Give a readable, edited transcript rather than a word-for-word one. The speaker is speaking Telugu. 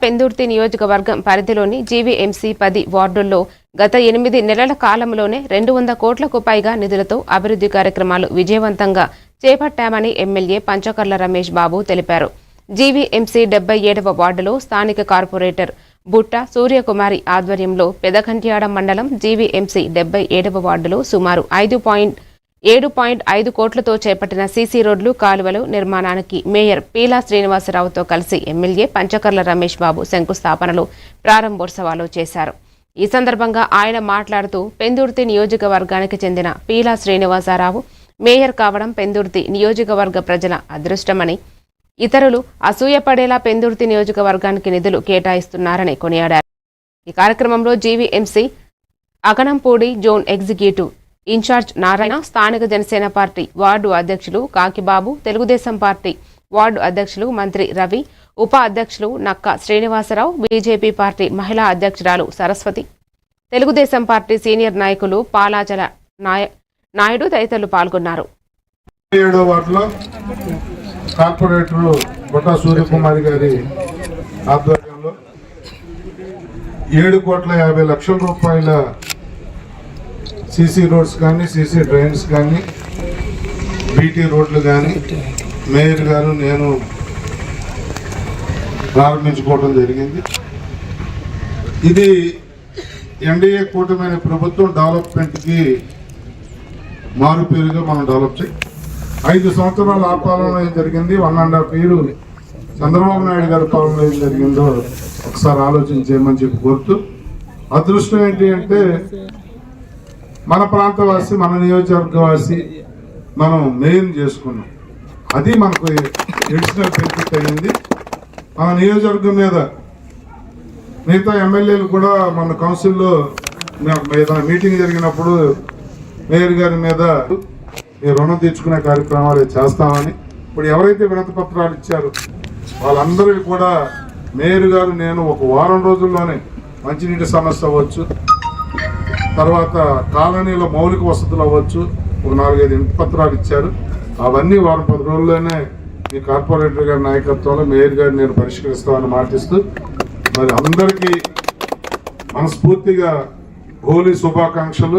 పెందుర్తి నియోజకవర్గం పరిధిలోని జీవీఎంసీ 10 వార్డుల్లో గత 8 నెలల కాలంలోనే 200 కోట్లకు పైగా నిధులతో అభివృద్ధి కార్యక్రమాలు విజయవంతంగా చేపట్టామని ఎమ్మెల్యే పంచకర్ల రమేష్ బాబు తెలిపారు. జీవీఎంసీ 77వ వార్డులో స్థానిక కార్పొరేటర్ బుట్ట సూర్యకుమారి ఆధ్వర్యంలో పెదకంట్యాడ మండలం జీవీఎంసీ 77వ వార్డులో సుమారు 7.5 కోట్లతో చేపట్టిన సీసీ రోడ్లు కాలువలు నిర్మాణానికి మేయర్ పీలా శ్రీనివాసరావుతో కలిసి ఎమ్మెల్యే పంచకర్ల రమేష్ బాబు శంకుస్థాపనలు ప్రారంభోత్సవాలు చేశారు. ఈ సందర్భంగా ఆయన మాట్లాడుతూ పెందుర్తి నియోజకవర్గానికి చెందిన పీలా శ్రీనివాసరావు మేయర్ కావడం పెందుర్తి నియోజకవర్గ ప్రజల అదృష్టమని, ఇతరులు అసూయపడేలా పెందుర్తి నియోజకవర్గానికి నిధులు కేటాయిస్తున్నారని కొనియాడారు. ఈ కార్యక్రమంలో GVMC Aganampudi zone executive in charge Narayana, స్థానిక జనసేన పార్టీ వార్డు అధ్యక్షులు కాకిబాబు, తెలుగుదేశం పార్టీ వార్డు అధ్యక్షులు మంత్రి రవి, ఉప అధ్యక్షులు నక్క శ్రీనివాసరావు, బీజేపీ పార్టీ మహిళా అధ్యక్షురాలు సరస్వతి, తెలుగుదేశం పార్టీ సీనియర్ నాయకులు పాలాచల నాయుడు తదితరులు పాల్గొన్నారు. 7వ వార్డులో కార్పొరేటర్ బుట్ట సూర్యకుమారి గారి ఆధ్వర్యంలో 7,50,00,000 రూపాయల సీసీ రోడ్స్ కానీ, సీసీ డ్రైన్స్ కానీ, బీటీ రోడ్లు కానీ మేయర్ గారు నేను ప్రారంభించుకోవడం జరిగింది. ఇది ఎన్డీఏ కూటమి ప్రభుత్వం డెవలప్మెంట్కి మారుపేరుగా మనం డెవలప్ చేయాలి. 5 సంవత్సరాల ఆ పాలన ఏం జరిగింది, 1.5 years చంద్రబాబు నాయుడు గారి పాలన ఏం జరిగిందో ఒకసారి ఆలోచన చేయమని చెప్పి కోరుతూ, అదృష్టం ఏంటి అంటే మన ప్రాంతవాసి, మన నియోజకవర్గవాసి మనం మెయిన్ చేసుకున్నాం. అది మనకు ఎడిషనల్ బెనిఫిట్ అయింది. మన నియోజకవర్గం మీద మిగతా ఎమ్మెల్యేలు కూడా మన కౌన్సిల్లో మీటింగ్ జరిగినప్పుడు మేయర్ గారి మీద ఈ రుణం తీర్చుకునే కార్యక్రమాలు చేస్తామని, ఇప్పుడు ఎవరైతే వినతి పత్రాలు ఇచ్చారో వాళ్ళందరికీ కూడా మేయర్ గారు నేను 1 వారం రోజుల్లోనే మంచినీటి సమస్య అవ్వచ్చు, తర్వాత కాలనీలో మౌలిక వసతులు అవ్వచ్చు, 4-5 ఇంటి పత్రాలు ఇచ్చారు. అవన్నీ 10 రోజుల్లోనే ఈ కార్పొరేటర్ గారి నాయకత్వంలో మేయర్ గారు నేను పరిష్కరిస్తామని మాటిస్తూ, మరి అందరికీ మనస్ఫూర్తిగా హోలీ శుభాకాంక్షలు.